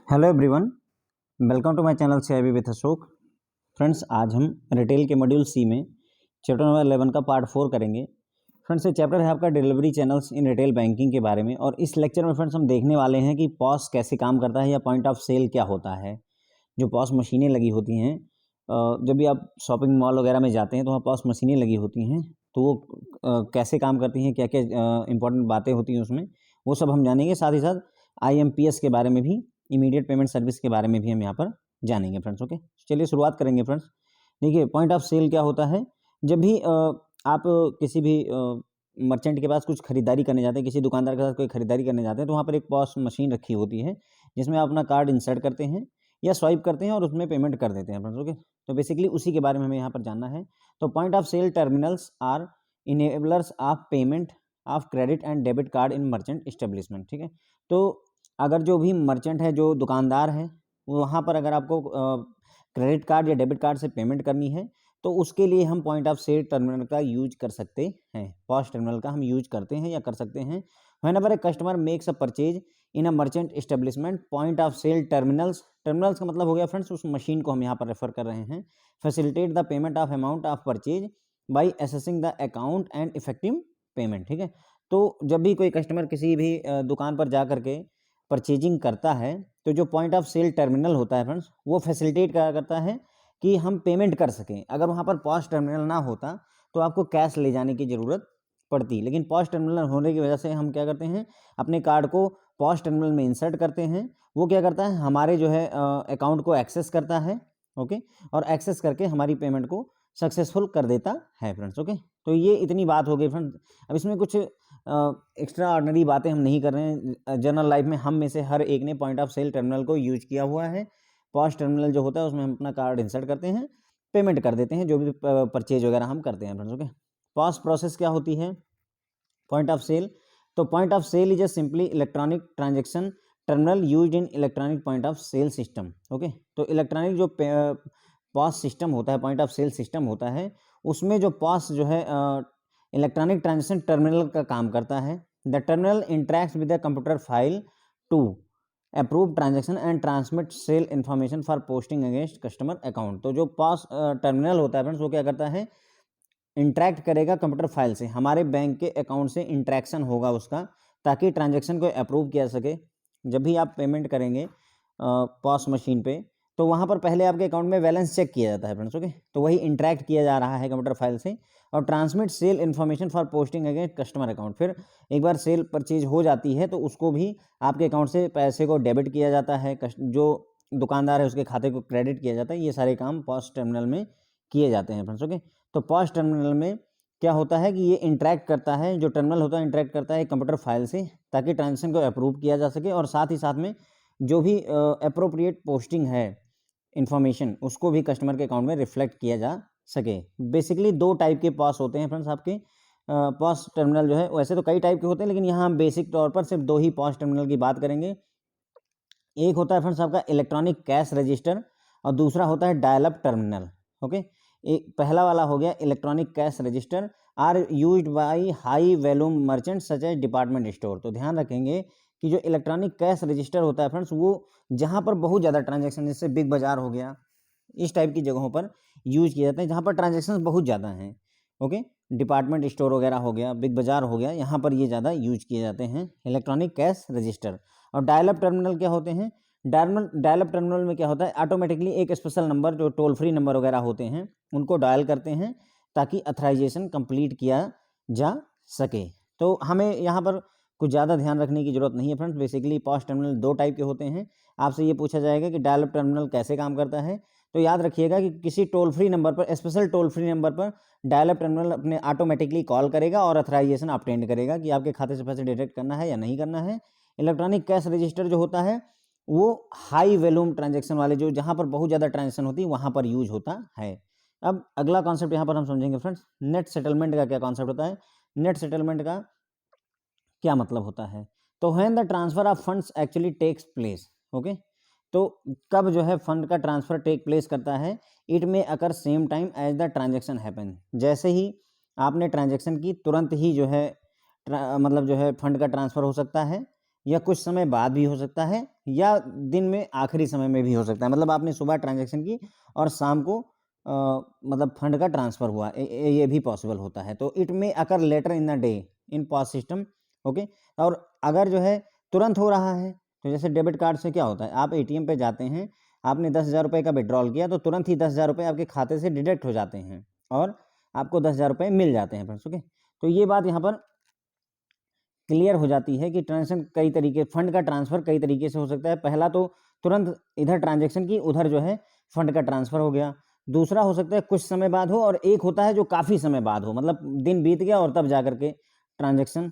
Hello everyone, welcome to my channel CIB with Ashok. Friends, आज हम retail के module सी में चैप्टर नंबर 11 का पार्ट 4 करेंगे। फ्रेंड्स, ये चैप्टर है आपका delivery channels in retail banking के बारे में, और इस लेक्चर में फ्रेंड्स हम देखने वाले हैं कि पॉस कैसे काम करता है या पॉइंट ऑफ सेल क्या होता है। जो पॉस मशीनें लगी होती हैं, जब भी आप शॉपिंग मॉल वगैरह में जाते हैं तो वहाँ पॉस मशीनें लगी होती हैं, तो वो कैसे काम करती हैं, क्या क्या इंपॉर्टेंट बातें होती हैं उसमें, वो सब हम जानेंगे। साथ ही साथ IMPS के बारे में भी, इमीडिएट पेमेंट सर्विस के बारे में भी हम यहाँ पर जानेंगे फ्रेंड्स। ओके, चलिए शुरुआत करेंगे फ्रेंड्स। देखिए, पॉइंट ऑफ सेल क्या होता है। जब भी आप किसी भी मर्चेंट के पास कुछ खरीदारी करने जाते हैं, किसी दुकानदार के साथ कोई खरीदारी करने जाते हैं, तो वहाँ पर एक पॉस मशीन रखी होती है जिसमें आप अपना कार्ड इंसर्ट करते हैं या स्वाइप करते हैं और उसमें पेमेंट कर देते हैं फ्रेंड्स। ओके, तो बेसिकली उसी के बारे में हमें यहाँ पर जानना है। तो point of sale terminals are enablers of payment of credit and debit card in merchant establishment. ठीक है, तो अगर जो भी मर्चेंट है, जो दुकानदार है, वहाँ पर अगर आपको क्रेडिट कार्ड या डेबिट कार्ड से पेमेंट करनी है, तो उसके लिए हम पॉइंट ऑफ सेल टर्मिनल का यूज कर सकते हैं। पॉस टर्मिनल का हम यूज करते हैं या कर सकते हैं। Whenever a customer makes a purchase in a merchant establishment, point of sale terminals, terminals का मतलब हो गया फ्रेंड्स उस मशीन को हम यहाँ पर रेफर कर रहे हैं, facilitate the payment of amount of purchase by assessing the account and effective payment. ठीक है, तो जब भी कोई कस्टमर किसी भी दुकान पर जा करके परचेजिंग करता है, तो जो पॉइंट ऑफ सेल टर्मिनल होता है फ्रेंड्स, वो फैसिलिटेट क्या करता है कि हम पेमेंट कर सकें। अगर वहाँ पर पॉस टर्मिनल ना होता तो आपको कैश ले जाने की ज़रूरत पड़ती, लेकिन पॉस टर्मिनल होने की वजह से हम क्या करते हैं, अपने कार्ड को पॉस टर्मिनल में इंसर्ट करते हैं। वो क्या करता है, हमारे जो है अकाउंट को एक्सेस करता है। ओके, और एक्सेस करके हमारी पेमेंट को सक्सेसफुल कर देता है फ्रेंड्स। ओके, तो ये इतनी बात हो गई फ्रेंड्स। अब इसमें कुछ एक्स्ट्रा ऑर्डनरी बातें हम नहीं कर रहे हैं। जनरल लाइफ में हम में से हर एक ने पॉइंट ऑफ सेल टर्मिनल को यूज किया हुआ है। पॉस टर्मिनल जो होता है उसमें हम अपना कार्ड इंसर्ट करते हैं, पेमेंट कर देते हैं, जो भी परचेज वगैरह हम करते हैं फ्रेंड्स। ओके, पॉस प्रोसेस क्या होती है पॉइंट ऑफ सेल। तो point of sale is a simply electronic transaction terminal used in electronic point of sale system. Okay, तो इलेक्ट्रॉनिक जो पॉस सिस्टम होता है, पॉइंट ऑफ सेल सिस्टम होता है, उसमें जो पॉस जो है इलेक्ट्रॉनिक ट्रांजेक्शन टर्मिनल का काम करता है। The terminal interacts with the computer file to approve transaction and transmit sale information for posting against customer account. तो जो पॉस टर्मिनल होता है फ्रेंड्स, वो क्या करता है, इंटरेक्ट करेगा कंप्यूटर फाइल से, हमारे बैंक के अकाउंट से इंटरेक्शन होगा उसका, ताकि ट्रांजेक्शन को अप्रूव किया सके। जब भी आप पेमेंट करेंगे पॉस मशीन पे, तो वहाँ पर पहले आपके अकाउंट में बैलेंस चेक किया जाता है फ्रेंड्स। ओके, तो वही इंटरेक्ट किया जा रहा है कंप्यूटर फाइल से, और transmit sale information for posting against customer account. फिर एक बार सेल परचेज हो जाती है तो उसको भी आपके अकाउंट से पैसे को डेबिट किया जाता है, जो दुकानदार है उसके खाते को क्रेडिट किया जाता है। ये सारे काम पॉस टर्मिनल में किए जाते हैं फ्रेंड्स। ओके, तो पॉस टर्मिनल में क्या होता है कि ये इंटरेक्ट करता है, जो टर्मिनल होता है इंटरेक्ट करता है कंप्यूटर फाइल से, ताकि ट्रांजेक्शन को अप्रूव किया जा सके, और साथ ही साथ में जो भी अप्रोप्रिएट पोस्टिंग है इन्फॉर्मेशन, उसको भी कस्टमर के अकाउंट में रिफ्लेक्ट किया जा सके। बेसिकली दो टाइप के पॉस होते हैं फ्रेंड्स आपके। पॉस टर्मिनल जो है, वैसे तो कई टाइप के होते हैं, लेकिन यहाँ हम बेसिक तौर पर सिर्फ दो ही पॉस टर्मिनल की बात करेंगे। एक होता है फ्रेंड्स आपका इलेक्ट्रॉनिक कैश रजिस्टर, और दूसरा होता है डायल अप टर्मिनल। ओके, एक पहला वाला हो गया electronic cash register are used by high volume merchant such as department store. तो ध्यान रखेंगे कि जो इलेक्ट्रॉनिक कैश रजिस्टर होता है फ्रेंड्स, वो जहाँ पर बहुत ज़्यादा ट्रांजेक्शन, जैसे बिग बाजार हो गया, इस टाइप की जगहों पर यूज किए जाते हैं जहाँ पर ट्रांजेक्शन बहुत ज़्यादा हैं। ओके, डिपार्टमेंट स्टोर वगैरह हो गया, बिग बाजार हो गया, यहाँ पर ये ज़्यादा यूज किए जाते हैं इलेक्ट्रॉनिक कैश रजिस्टर। और डायल अप टर्मिनल क्या होते हैं, डायल अप टर्मिनल में क्या होता है, ऑटोमेटिकली एक स्पेशल नंबर, जो टोल फ्री नंबर वगैरह होते हैं, उनको डायल करते हैं ताकि अथराइजेशन कंप्लीट किया जा सके। तो हमें यहाँ पर कुछ ज़्यादा ध्यान रखने की जरूरत नहीं है फ्रेंड्स। बेसिकली पॉस टर्मिनल दो टाइप के होते हैं। आपसे ये पूछा जाएगा कि डायल अप टर्मिनल कैसे काम करता है, तो याद रखिएगा कि किसी टोल फ्री नंबर पर, स्पेशल टोल फ्री नंबर पर डायल अप टर्मिनल अपने ऑटोमेटिकली कॉल करेगा और अथराइजेशन ऑब्टेन करेगा कि आपके खाते से पैसे डिडक्ट करना है या नहीं करना है। इलेक्ट्रॉनिक कैश रजिस्टर जो होता है, वो हाई वैल्यूम ट्रांजेक्शन वाले, जो जहाँ पर बहुत ज़्यादा ट्रांजेक्शन होती है, वहाँ पर यूज होता है। अब अगला कॉन्सेप्ट यहाँ पर हम समझेंगे फ्रेंड्स, नेट सेटलमेंट का क्या कॉन्सेप्ट होता है। नेट सेटलमेंट का क्या मतलब होता है, तो when the transfer of funds actually takes place. Okay, तो कब जो है फंड का ट्रांसफर टेक प्लेस करता है, इट में occur same time as the transaction happen. जैसे ही आपने ट्रांजेक्शन की, तुरंत ही जो है मतलब जो है फंड का ट्रांसफर हो सकता है, या कुछ समय बाद भी हो सकता है, या दिन में आखिरी समय में भी हो सकता है। मतलब आपने सुबह ट्रांजैक्शन की और शाम को मतलब फंड का ट्रांसफ़र हुआ, ये भी पॉसिबल होता है। तो it may occur later in the day in POS system, okay. और अगर जो है तुरंत हो रहा है, तो जैसे डेबिट कार्ड से क्या होता है, आप एटीएम पे जाते हैं, आपने 10,000 रुपये का विथड्रॉल किया, तो तुरंत ही 10,000 रुपये आपके खाते से डिडक्ट हो जाते हैं और आपको 10,000 रुपये मिल जाते हैं फ्रेंड्स, ओके। तो ये बात यहाँ पर क्लियर हो जाती है कि ट्रांज़ैक्शन कई तरीके, फंड का ट्रांसफ़र कई तरीके से हो सकता है। पहला तो तुरंत इधर ट्रांज़ैक्शन की, उधर जो है फंड का ट्रांसफ़र हो गया। दूसरा हो सकता है कुछ समय बाद हो, और एक होता है जो काफ़ी समय बाद हो, मतलब दिन बीत गया और तब जाकर के ट्रांज़ैक्शन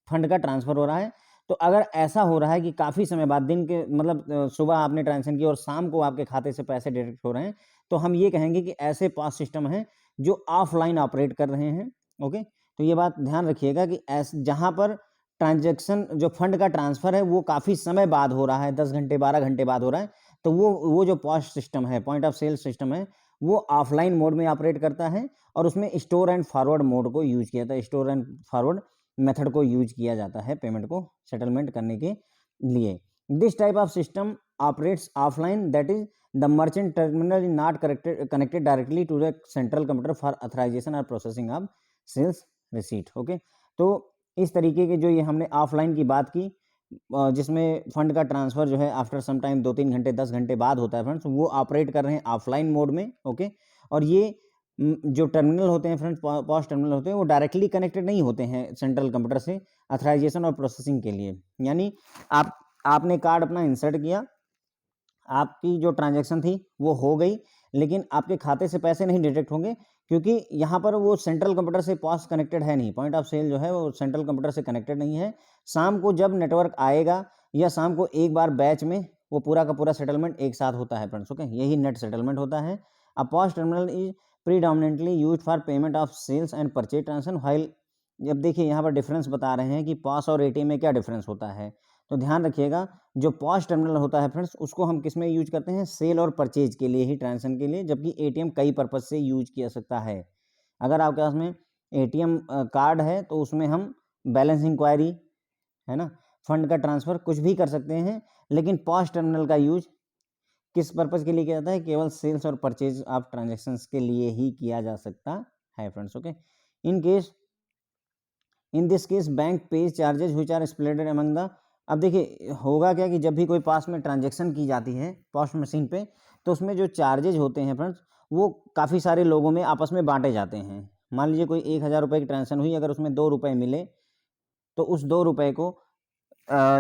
फंड का ट्रांसफ़र हो रहा है। तो अगर ऐसा हो रहा है कि काफ़ी समय बाद, दिन के मतलब सुबह आपने ट्रांज़ैक्शन की और शाम को आपके खाते से पैसे डिडक्ट हो रहे हैं, तो हम ये कहेंगे कि ऐसे पॉस सिस्टम हैं जो ऑफ़लाइन ऑपरेट कर रहे हैं, ओके। तो ये बात ध्यान रखिएगा कि जहाँ पर ट्रांज़ैक्शन जो फंड का ट्रांसफ़र है वो काफ़ी समय बाद हो रहा है, 10 घंटे 12 घंटे बाद हो रहा है, तो वो जो पॉस सिस्टम है, पॉइंट ऑफ सेल सिस्टम है, वो ऑफ़लाइन मोड में ऑपरेट करता है और उसमें स्टोर एंड फॉरवर्ड मोड को यूज़ किया जाता है। स्टोर एंड फॉरवर्ड मेथड को यूज़ किया जाता है पेमेंट को सेटलमेंट करने के लिए। This type of system operates offline, that is the merchant terminal is not connected directly to the central computer for authorisation और processing of sales receipt, okay. तो इस तरीके के जो ये हमने ऑफ़लाइन की बात की, जिसमें फंड का ट्रांसफ़र जो है आफ्टर सम टाइम 2-3 घंटे 10 घंटे बाद होता है फ्रेंड्स, वो ऑपरेट कर रहे हैं ऑफ़लाइन मोड में, ओके। और ये जो टर्मिनल होते हैं फ्रेंड्स, पॉस टर्मिनल होते हैं, वो डायरेक्टली कनेक्टेड नहीं होते हैं सेंट्रल कंप्यूटर से ऑथराइज़ेशन और प्रोसेसिंग के लिए। यानी आपने कार्ड अपना इंसर्ट किया, आपकी जो ट्रांजैक्शन थी वो हो गई, लेकिन आपके खाते से पैसे नहीं डिडक्ट होंगे, क्योंकि यहाँ पर वो सेंट्रल कंप्यूटर से पॉस कनेक्टेड है नहीं, पॉइंट ऑफ सेल जो है वो सेंट्रल कंप्यूटर से कनेक्टेड नहीं है। शाम को जब नेटवर्क आएगा या शाम को एक बार बैच में वो पूरा का पूरा सेटलमेंट एक साथ होता है फ्रेंड्स, ओके। यही नेट सेटलमेंट होता है। A POS terminal is predominantly used for payment of sales and purchase transaction, while, जब देखिए यहाँ पर डिफरेंस बता रहे हैं कि पॉस और एटीएम में क्या डिफरेंस होता है, तो ध्यान रखिएगा। जो पॉस टर्मिनल होता है फ्रेंड्स, उसको हम किस में यूज करते हैं, सेल और परचेज के लिए ही, ट्रांजेक्शन के लिए, जबकि एटीएम कई पर्पज से यूज किया सकता है। अगर आपके पास में एटीएम कार्ड है तो उसमें हम बैलेंस इंक्वायरी, है ना, फंड का ट्रांसफ़र कुछ भी कर सकते हैं, लेकिन पॉस टर्मिनल का यूज किस पर्पज़ के लिए किया जाता है, केवल सेल्स और परचेज ऑफ ट्रांजेक्शन्स के लिए ही किया जा सकता है friends, okay. In this case bank pays charges which are splitted among the, अब देखिए होगा क्या कि जब भी कोई पास में ट्रांजैक्शन की जाती है पॉस मशीन पे, तो उसमें जो चार्जेज होते हैं फ्रेंड्स, वो काफ़ी सारे लोगों में आपस में बांटे जाते हैं। मान लीजिए कोई 1,000 रुपये की ट्रांजेक्शन हुई, अगर उसमें 2 रुपये मिले, तो उस 2 रुपये को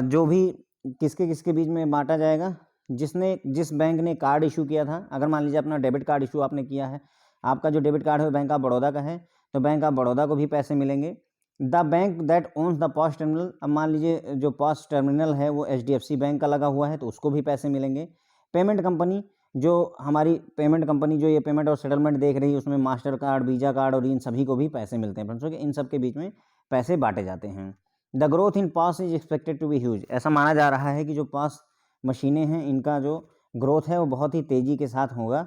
जो भी किसके किसके बीच में बांटा जाएगा, जिस बैंक ने कार्ड इशू किया था। अगर मान लीजिए अपना डेबिट कार्ड इशू आपने किया है, आपका जो डेबिट कार्ड है वो बैंक ऑफ बड़ौदा का है, तो बैंक ऑफ बड़ौदा को भी पैसे मिलेंगे। The bank that owns the POS terminal, अब मान लीजिए जो पॉस टर्मिनल है वो एचडीएफसी बैंक का लगा हुआ है, तो उसको भी पैसे मिलेंगे। पेमेंट कंपनी, जो हमारी पेमेंट कंपनी जो ये पेमेंट और सेटलमेंट देख रही है, उसमें मास्टर कार्ड, वीज़ा कार्ड और इन सभी को भी पैसे मिलते हैं फ्रेंड्स, इन सब के बीच में पैसे बांटे जाते हैं। The growth in POS is expected to be huge, ऐसा माना जा रहा है कि जो पॉस मशीनें हैं इनका जो ग्रोथ है वो बहुत ही तेज़ी के साथ होगा,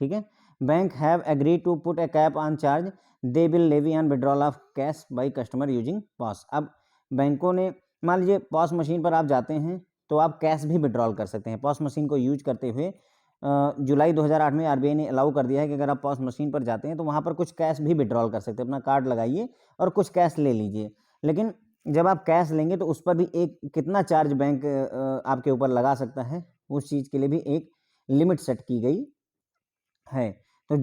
ठीक है। Bank have agreed to put a cap on charge they will levy on withdrawal of cash by customer using POS. अब बैंकों ने, मान लीजिए पॉस मशीन पर आप जाते हैं तो आप कैश भी विड्रॉल कर सकते हैं। पॉस मशीन को यूज करते हुए जुलाई 2008 में आरबीआई ने अलाउ कर दिया है कि अगर आप पॉस मशीन पर जाते हैं तो वहाँ पर कुछ कैश भी विड्रॉल कर सकते हैं, अपना कार्ड लगाइए और कुछ कैश ले लीजिए। लेकिन जब आप कैश लेंगे तो उस पर भी एक कितना चार्ज बैंक आपके ऊपर लगा सकता है, उस चीज़ के लिए भी एक लिमिट सेट की गई है। तो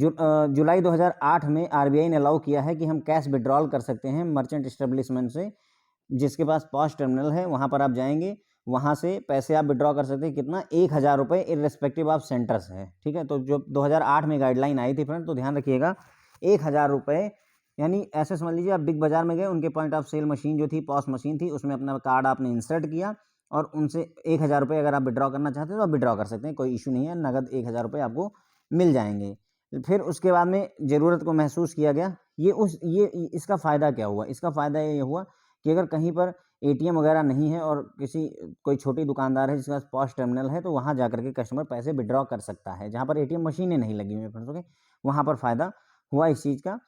जुलाई 2008 में आरबीआई ने अलाउ किया है कि हम कैश विड्रॉल कर सकते हैं मर्चेंट एस्टेब्लिशमेंट से, जिसके पास पॉस टर्मिनल है वहाँ पर आप जाएंगे, वहाँ से पैसे आप विड्रॉ कर सकते हैं, कितना, 1,000 रुपये इर्रेस्पेक्टिव ऑफ सेंटर्स है, ठीक है। तो जो 2008 में गाइडलाइन आई थी फ्रेंड, तो ध्यान रखिएगा 1,000 रुपये, यानी ऐसे समझ लीजिए आप बिग बाज़ार में गए, उनके पॉइंट ऑफ सेल मशीन जो थी, पॉस मशीन थी, उसमें अपना कार्ड आपने इंसर्ट किया और उनसे 1,000 रुपये अगर आप विड्रॉ करना चाहते हैं तो आप विड्रॉ कर सकते हैं, कोई इशू नहीं है, नगद 1,000 रुपये आपको मिल जाएंगे। फिर उसके बाद में ज़रूरत को महसूस किया गया, ये इसका फ़ायदा क्या हुआ, इसका फ़ायदा ये हुआ कि अगर कहीं पर एटीएम वगैरह नहीं है और कोई छोटी दुकानदार है जिसके पास पॉस टर्मिनल है, तो वहाँ जाकर के कस्टमर पैसे विड्रॉ कर सकता है, जहाँ पर एटीएम मशीनें नहीं लगी हुई हैं फ्रेंड्स, ओके, वहाँ पर फ़ायदा हुआ इस चीज़ का।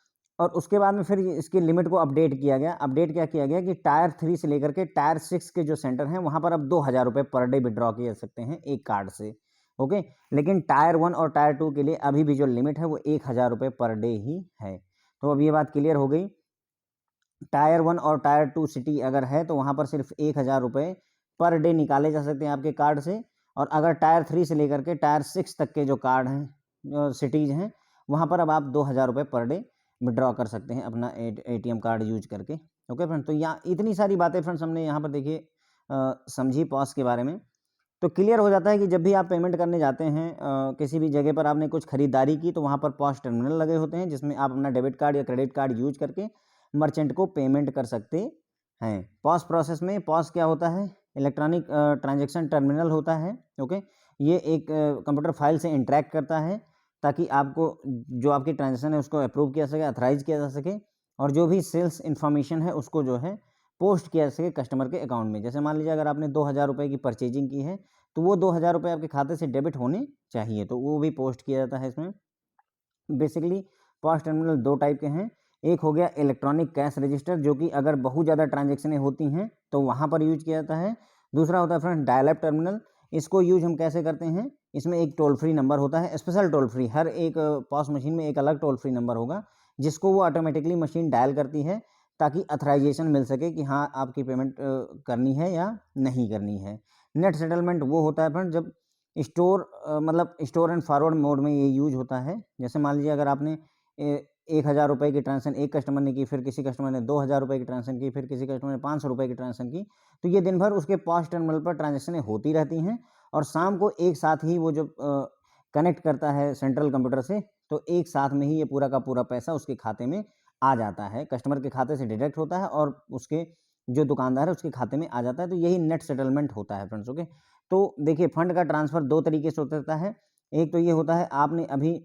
और उसके बाद में फिर इसकी लिमिट को अपडेट किया गया। अपडेट क्या किया गया कि टायर 3 से लेकर के टायर 6 के जो सेंटर हैं वहाँ पर अब 2000 रुपये पर डे विड्रॉ किए जा सकते हैं एक कार्ड से। ओके, लेकिन टायर 1 और टायर 2 के लिए अभी भी जो लिमिट है वो 1000 रुपये पर डे ही है। तो अब ये बात क्लियर हो गई। टायर 1 और टायर 2 सिटी अगर है तो वहाँ पर सिर्फ 1000 रुपये पर डे निकाले जा सकते हैं आपके कार्ड से। और अगर टायर 3 से लेकर के टायर 6 तक के जो कार्ड हैं सिटीज़ हैं वहाँ पर अब आप 2000 रुपये पर डे विड्रॉ कर सकते हैं अपना एटीएम कार्ड यूज करके। ओके फ्रेंड, तो यहाँ इतनी सारी बातें फ्रेंड्स हमने यहाँ पर देखिए समझी पॉस के बारे में। तो क्लियर हो जाता है कि जब भी आप पेमेंट करने जाते हैं किसी भी जगह पर आपने कुछ खरीदारी की तो वहाँ पर पॉस टर्मिनल लगे होते हैं जिसमें आप अपना डेबिट कार्ड या क्रेडिट कार्ड यूज करके मर्चेंट को पेमेंट कर सकते हैं। पॉस प्रोसेस में पॉस क्या होता है, इलेक्ट्रॉनिक ट्रांजैक्शन टर्मिनल होता है। ओके, ये एक कंप्यूटर फाइल से इंटरेक्ट करता है ताकि आपको जो आपकी ट्रांजैक्शन है उसको अप्रूव किया जा सके, अथराइज किया जा सके, और जो भी सेल्स इन्फॉर्मेशन है उसको जो है पोस्ट किया जा सके कस्टमर के अकाउंट में। जैसे मान लीजिए अगर आपने 2000 रुपये की परचेजिंग की है तो वो 2000 रुपये आपके खाते से डेबिट होने चाहिए, तो वो भी पोस्ट किया जाता है इसमें। बेसिकली पॉस टर्मिनल दो टाइप के हैं। एक हो गया इलेक्ट्रॉनिक कैश रजिस्टर, जो कि अगर बहुत ज़्यादा ट्रांजेक्शनें होती हैं तो वहाँ पर यूज किया जाता है। दूसरा होता है फ्रेंड डायल अप टर्मिनल। इसको यूज हम कैसे करते हैं, इसमें एक टोल फ्री नंबर होता है, स्पेशल टोल फ्री। हर एक पॉस मशीन में एक अलग टोल फ्री नंबर होगा जिसको वो ऑटोमेटिकली मशीन डायल करती है ताकि अथराइजेशन मिल सके कि हाँ आपकी पेमेंट करनी है या नहीं करनी है। नेट सेटलमेंट वो होता है फ्रेंड जब मतलब स्टोर एंड फॉरवर्ड मोड में ये यूज होता है। जैसे मान लीजिए अगर आपने 1000 रुपये की ट्रांजेक्शन एक कस्टमर ने की, फिर किसी कस्टमर ने 2000 रुपये की ट्रांजेक्शन की, फिर किसी कस्टमर ने 500 रुपये की ट्रांजेक्शन की, तो ये दिन भर उसके पॉस टर्मिनल पर ट्रांजेक्शनें होती रहती हैं और शाम को एक साथ ही वो जब कनेक्ट करता है सेंट्रल कंप्यूटर से तो एक साथ में ही ये पूरा का पूरा पैसा उसके खाते में आ जाता है, कस्टमर के खाते से डिडक्ट होता है और उसके जो दुकानदार है उसके खाते में आ जाता है। तो यही नेट सेटलमेंट होता है फ्रेंड्स। ओके, तो देखिए फंड का ट्रांसफ़र दो तरीके से हो सकता है। एक तो ये होता है आपने अभी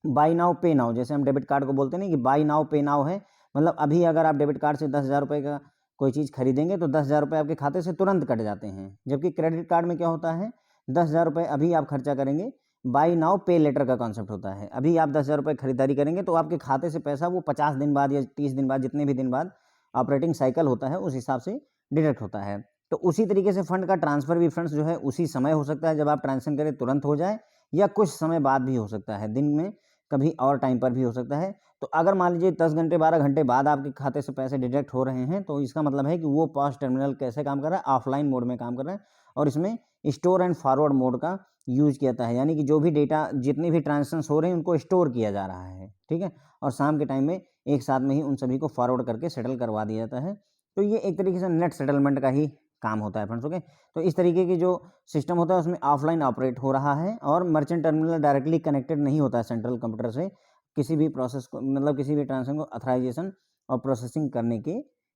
बाई नाउ पे नाउ, जैसे हम डेबिट कार्ड को बोलते हैं ना कि बाई नाउ पे नाउ है, मतलब अभी अगर आप डेबिट कार्ड से 10,000 रुपये का कोई चीज़ खरीदेंगे तो 10,000 रुपये आपके खाते से तुरंत कट जाते हैं। जबकि क्रेडिट कार्ड में क्या होता है, 10,000 रुपये अभी आप खर्चा करेंगे, बाई नाउ पे लेटर का कॉन्सेप्ट होता है। अभी आप 10,000 रुपये खरीदारी करेंगे तो आपके खाते से पैसा वो 50 दिन बाद या 30 दिन बाद, जितने भी दिन बाद ऑपरेटिंग साइकिल होता है उस हिसाब से डिडक्ट होता है। तो उसी तरीके से फंड का ट्रांसफ़र भी फ्रेंड्स जो है उसी समय हो सकता है, जब आप ट्रांजेक्शन करें तुरंत हो जाए, या कुछ समय बाद भी हो सकता है, दिन में कभी और टाइम पर भी हो सकता है। तो अगर मान लीजिए 10 घंटे 12 घंटे बाद आपके खाते से पैसे डिडक्ट हो रहे हैं तो इसका मतलब है कि वो पॉस टर्मिनल कैसे काम कर रहा है, ऑफलाइन मोड में काम कर रहा है और इसमें स्टोर एंड फॉरवर्ड मोड का यूज किया जाता है। यानी कि जो भी डेटा, जितने भी ट्रांजेक्शन्स हो रहे हैं उनको स्टोर किया जा रहा है, ठीक है, और शाम के टाइम में एक साथ में ही उन सभी को फॉरवर्ड करके सेटल करवा दिया जाता है। तो ये एक तरीके से नेट सेटलमेंट का ही काम होता है फ्रेंड्स। ओके, तो इस तरीके की जो सिस्टम होता है उसमें ऑफलाइन ऑपरेट हो रहा है और मर्चेंट टर्मिनल डायरेक्टली कनेक्टेड नहीं होता है सेंट्रल कंप्यूटर से किसी भी प्रोसेस को, मतलब किसी भी ट्रांजेक्शन को अथराइजेशन और प्रोसेसिंग करने के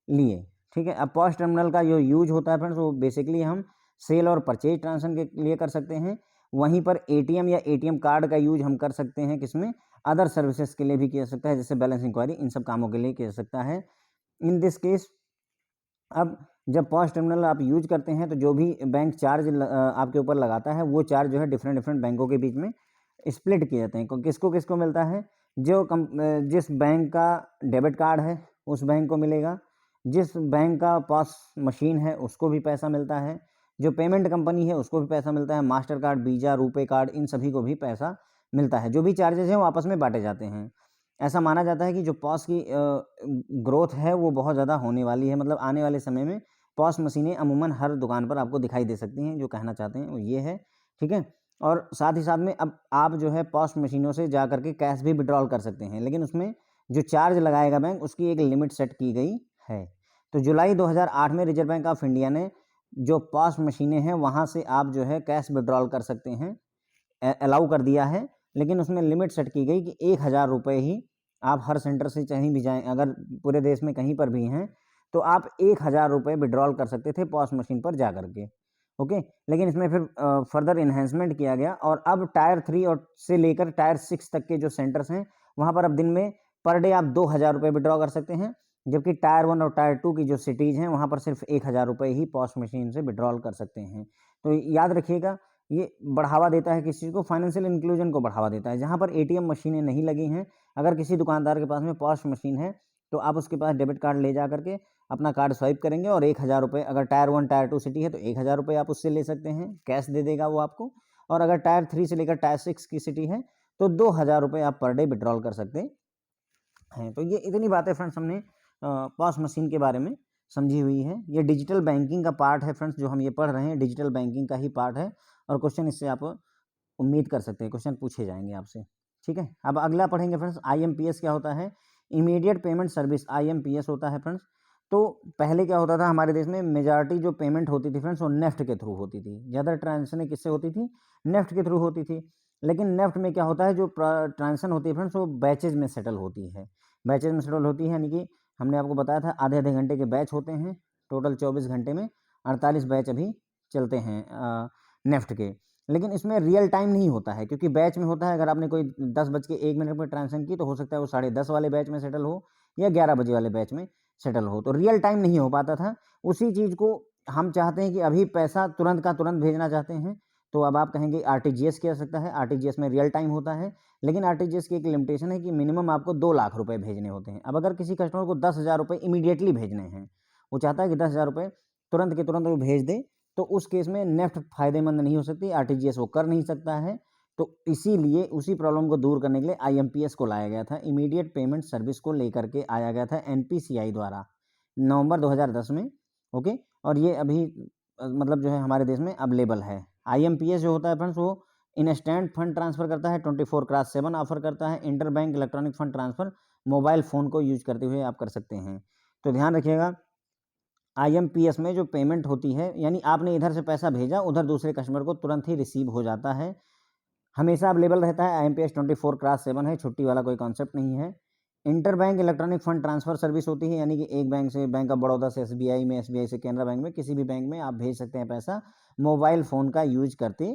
लिए, ठीक है। अब पॉस टर्मिनल का जो यूज होता है फ्रेंड्स वो बेसिकली हम सेल और परचेज ट्रांजेक्शन के लिए कर सकते हैं। वहीं पर एटीएम या एटीएम कार्ड का यूज हम कर सकते हैं किसमें, अदर सर्विसेज के लिए भी किया जा सकता है, जैसे बैलेंस इंक्वायरी, इन सब कामों के लिए किया जा सकता है। इन दिस केस अब जब पॉस टर्मिनल आप यूज करते हैं तो जो भी बैंक चार्ज आपके ऊपर लगाता है वो चार्ज जो है डिफरेंट डिफरेंट बैंकों के बीच में स्प्लिट किए जाते हैं। किसको किसको मिलता है, जिस बैंक का डेबिट कार्ड है उस बैंक को मिलेगा, जिस बैंक का पॉस मशीन है उसको भी पैसा मिलता है, जो पेमेंट कंपनी है उसको भी पैसा मिलता है, master card, visa, RuPay card, इन सभी को भी पैसा मिलता है। जो भी चार्जेस हैं वो आपस में बांटे जाते हैं। ऐसा माना जाता है कि जो पॉस की ग्रोथ है वो बहुत ज़्यादा होने वाली है, मतलब आने वाले समय में पॉस मशीनें अमूमन हर दुकान पर आपको दिखाई दे सकती हैं। जो कहना चाहते हैं वो ये है, ठीक है। और साथ ही साथ में अब आप जो है पॉस मशीनों से जा करके कैश भी विड्रॉल कर सकते हैं, लेकिन उसमें जो चार्ज लगाएगा बैंक उसकी एक लिमिट सेट की गई है। तो जुलाई 2008 में रिजर्व बैंक ऑफ इंडिया ने जो पॉस मशीनें हैं वहाँ से आप जो है कैश विड्रॉल कर सकते हैं अलाउ कर दिया है, लेकिन उसमें लिमिट सेट की गई कि 1000 रुपये ही आप हर सेंटर से कहीं भी जाएं, अगर पूरे देश में कहीं पर भी हैं तो आप 1000 रुपये विड्रॉल कर सकते थे पॉस मशीन पर जा करके। ओके, लेकिन इसमें फिर फर्दर इन्हेंसमेंट किया गया और अब टायर 3 और से लेकर टायर 6 तक के जो सेंटर्स हैं वहाँ पर अब दिन में पर डे आप 2000 रुपये विड्रॉ कर सकते हैं, जबकि टायर 1 और टायर 2 की जो सिटीज़ हैं वहाँ पर सिर्फ 1000 रुपये ही पॉस मशीन से विड्रॉल कर सकते हैं। तो याद रखिएगा ये बढ़ावा देता है किस चीज़ को, फाइनेंशियल इंक्लूजन को बढ़ावा देता है। जहाँ पर एटीएम मशीनें नहीं लगी हैं, अगर किसी दुकानदार के पास में पॉश मशीन है तो आप उसके पास डेबिट कार्ड ले जा करके अपना कार्ड स्वाइप करेंगे और 1000 रुपये, अगर टायर 1 टायर 2 सिटी है तो 1000 रुपये आप उससे ले सकते हैं, कैश दे देगा वो आपको। और अगर टायर 3 से लेकर टायर 6 की सिटी है तो 2000 रुपये आप पर डे विड्रॉल कर सकते हैं। तो ये इतनी बातें फ्रेंड्स हमने पॉश मशीन के बारे में समझी हुई है। ये डिजिटल बैंकिंग का पार्ट है फ्रेंड्स, जो हम ये पढ़ रहे हैं डिजिटल बैंकिंग का ही पार्ट है, और क्वेश्चन इससे आप उम्मीद कर सकते हैं, क्वेश्चन पूछे जाएंगे आपसे। ठीक है, अब अगला पढ़ेंगे फ्रेंड्स, आईएमपीएस क्या होता है। इमीडिएट पेमेंट सर्विस आईएमपीएस होता है फ्रेंड्स। तो पहले क्या होता था हमारे देश में, मेजॉरिटी जो पेमेंट होती थी फ्रेंड्स वो नेफ्ट के थ्रू होती थी, ज़्यादा ट्रांजेक्शन किससे होती थी, नेफ्ट के थ्रू होती थी। लेकिन नेफ्ट में क्या होता है, जो ट्रांजेक्शन होती है फ्रेंड्स वो बैचेज में सेटल होती है, बैचेज में सेटल होती है, यानी कि हमने आपको बताया था आधे आधे घंटे के बैच होते हैं, टोटल 24 घंटे में 48 बैच अभी चलते हैं नेफ्ट के। लेकिन इसमें रियल टाइम नहीं होता है, क्योंकि बैच में होता है, अगर आपने कोई 10:01 पर ट्रांजेक्शन की तो हो सकता है वो 10:30 वाले बैच में सेटल हो या 11 बजे वाले बैच में सेटल हो, तो रियल टाइम नहीं हो पाता था। उसी चीज़ को हम चाहते हैं कि अभी पैसा तुरंत का तुरंत भेजना चाहते हैं, तो अब आप कहेंगे आरटीजीएस किया सकता है। आरटीजीएस में रियल टाइम होता है, लेकिन आरटीजीएस की एक लिमिटेशन है कि मिनिमम आपको 2 लाख रुपए भेजने होते हैं। अब अगर किसी कस्टमर को 10,000 रुपये इमीडिएटली भेजने हैं, वो चाहता है कि 10,000 रुपये तुरंत के तुरंत वो भेज दे, तो उस केस में नेफ्ट फ़ायदेमंद नहीं हो सकती, आरटीजीएस वो कर नहीं सकता है। तो इसीलिए उसी प्रॉब्लम को दूर करने के लिए आईएमपीएस को लाया गया था, इमीडिएट पेमेंट सर्विस को लेकर के आया गया था एनपीसीआई द्वारा नवंबर 2010 में। ओके, और ये अभी मतलब जो है हमारे देश में अवेलेबल है। आईएमपीएस जो होता है फ्रेंड्स वो इंस्टेंट फंड ट्रांसफ़र करता है, 24x7 ऑफर करता है, inter bank electronic fund transfer mobile phone को यूज करते हुए आप कर सकते हैं। तो ध्यान रखिएगा, आईएमपीएस में जो पेमेंट होती है, यानी आपने इधर से पैसा भेजा उधर दूसरे कस्टमर को तुरंत ही रिसीव हो जाता है, हमेशा अवेलेबल रहता है। आईएमपीएस 24x7 है, छुट्टी वाला कोई कॉन्सेप्ट नहीं है। Inter bank electronic fund transfer service होती है, यानी कि एक बैंक से, बैंक ऑफ बड़ौदा से एसबीआई में, एसबीआई से कैनरा बैंक में, किसी भी बैंक में आप भेज सकते हैं पैसा मोबाइल फ़ोन का यूज करते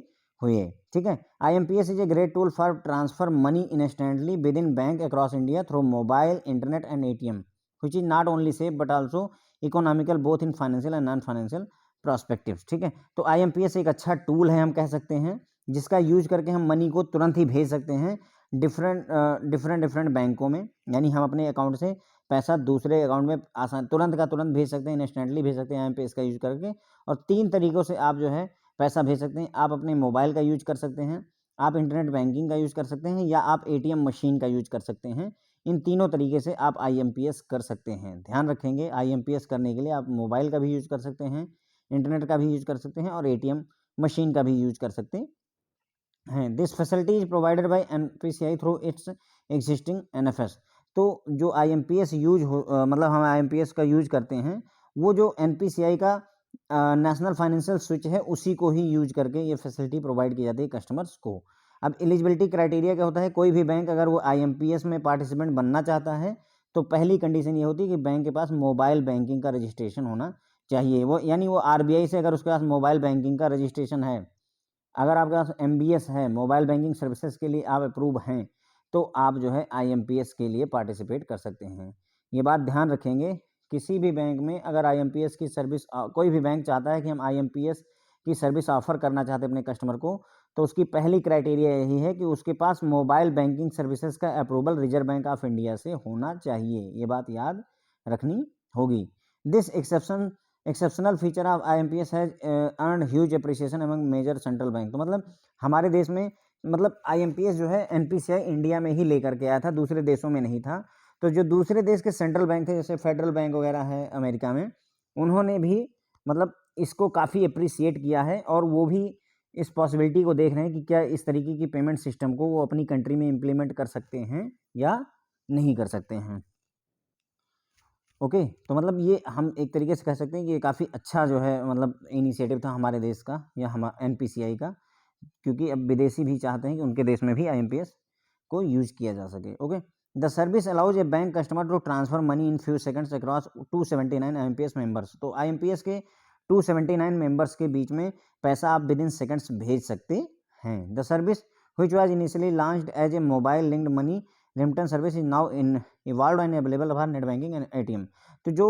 हुए। ठीक है, IMPS is a great tool for transfer money instantly with in bank across India through mobile, internet and ATM, which is not only safe but also economical both in financial and non financial perspectives। ठीक है, तो IMPS एक अच्छा tool है हम कह सकते हैं, जिसका यूज करके हम मनी को तुरंत ही भेज सकते हैं डिफरेंट बैंकों में, यानी हम अपने अकाउंट से पैसा दूसरे अकाउंट में आसान तुरंत का तुरंत भेज सकते हैं, इंस्टेंटली भेज सकते हैं आईएमपीएस का यूज करके। और 3 तरीक़ों से आप जो है पैसा भेज सकते हैं। आप अपने मोबाइल का यूज कर सकते हैं, आप इंटरनेट बैंकिंग का यूज कर सकते हैं, या आप एटीएम मशीन का यूज कर सकते हैं। इन तीनों तरीके से आप आईएमपीएस कर सकते हैं। ध्यान रखेंगे, आईएमपीएस करने के लिए आप मोबाइल का भी यूज कर सकते हैं, इंटरनेट का भी यूज कर सकते हैं, और एटीएम मशीन का भी यूज कर सकते हैं। This facility is provided by NPCI through it's existing NFS. तो जो आईएमपीएस यूज हो मतलब हम आईएमपीएस का यूज करते हैं, वो जो एनपीसीआई का नेशनल फाइनेंशियल स्विच है उसी को ही यूज करके ये फैसिलिटी प्रोवाइड की जाती है कस्टमर्स को। अब एलिजिबिलिटी क्राइटेरिया क्या होता है, कोई भी बैंक अगर वो आईएमपीएस में पार्टिसिपेंट बनना चाहता है तो पहली कंडीशन ये होती है कि बैंक के पास मोबाइल बैंकिंग का रजिस्ट्रेशन होना चाहिए। वो यानी वो आरबीआई से अगर उसके पास मोबाइल बैंकिंग का रजिस्ट्रेशन है, अगर आपके पास एमबीएस है, मोबाइल बैंकिंग सर्विसेज के लिए आप अप्रूव हैं, तो आप जो है आईएमपीएस के लिए पार्टिसिपेट कर सकते हैं। ये बात ध्यान रखेंगे, किसी भी बैंक में अगर आईएमपीएस की सर्विस कोई भी बैंक चाहता है कि हम आईएमपीएस की सर्विस ऑफर करना चाहते हैं अपने कस्टमर को, तो उसकी पहली क्राइटेरिया यही है कि उसके पास मोबाइल बैंकिंग सर्विसेज का approval Reserve Bank of India से होना चाहिए। ये बात याद रखनी होगी। This exceptional feature of IMPS has earned huge appreciation among major central bank. तो मतलब हमारे देश में मतलब आईएमपीएस जो है एनपीसीआई इंडिया में ही लेकर के आया था, दूसरे देशों में नहीं था। तो जो दूसरे देश के सेंट्रल बैंक थे, जैसे फेडरल बैंक वगैरह है अमेरिका में, उन्होंने भी मतलब इसको काफ़ी अप्रिसिएट किया है, और वो भी इस पॉसिबिलिटी को देख रहे हैं कि क्या इस तरीके की पेमेंट सिस्टम को वो अपनी कंट्री में इम्प्लीमेंट कर सकते हैं या नहीं कर सकते हैं। ओके, तो मतलब ये हम एक तरीके से कह सकते हैं कि ये काफ़ी अच्छा जो है मतलब इनिशिएटिव था हमारे देश का या हम एनपीसीआई का, क्योंकि अब विदेशी भी चाहते हैं कि उनके देश में भी आईएमपीएस को यूज किया जा सके। Okay, the service allows a bank customer to transfer money in few seconds across 279 IMPS members. तो आईएमपीएस के 279 मेंबर्स के बीच में पैसा आप विद इन सेकंड्स भेज सकते हैं। The service which was initially launched as a mobile linked money remittance service is now in evolve and available for net banking and ATM. तो जो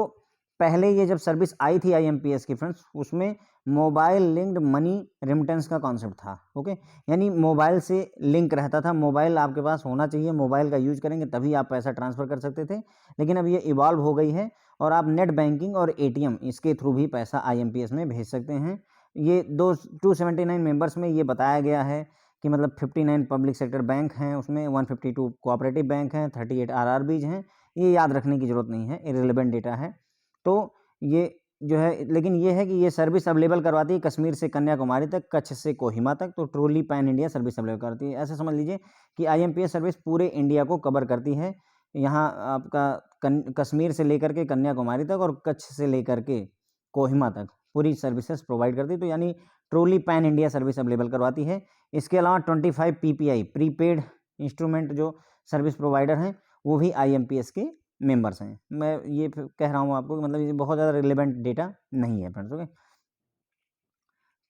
पहले ये जब सर्विस आई थी IMPS की फ्रेंड्स, उसमें मोबाइल लिंक्ड मनी रेमिटेंस का concept था। ओके, यानी मोबाइल से लिंक रहता था, मोबाइल आपके पास होना चाहिए, मोबाइल का यूज करेंगे तभी आप पैसा ट्रांसफ़र कर सकते थे। लेकिन अब ये इवॉल्व हो गई है और आप नेट बैंकिंग और ATM इसके थ्रू भी पैसा IMPS में भेज सकते हैं। ये 279 मेंबर्स में ये बताया गया है कि मतलब 59 पब्लिक सेक्टर बैंक हैं, उसमें 152 कोऑपरेटिव बैंक हैं, 38 RRBs हैं। ये याद रखने की ज़रूरत नहीं है, इर्रेलेवेंट डेटा है। तो ये जो है, लेकिन ये है कि ये सर्विस अवेलेबल करवाती है कश्मीर से कन्याकुमारी तक, कच्छ से कोहिमा तक, तो truly pan India service available करती है। ऐसे समझ लीजिए कि IMPS सर्विस पूरे इंडिया को कवर करती है। यहाँ आपका कश्मीर से लेकर के कन्याकुमारी तक और कच्छ से लेकर के कोहिमा तक पूरी सर्विसेज प्रोवाइड करती है। तो यानी truly pan India service available करवाती है। इसके अलावा 25 PPI प्रीपेड इंस्ट्रूमेंट जो सर्विस प्रोवाइडर हैं वो भी IMPS के मेंबर्स हैं। मैं ये कह रहा हूँ आपको कि मतलब ये बहुत ज़्यादा रिलेवेंट डेटा नहीं है फ्रेंड्स। ओके,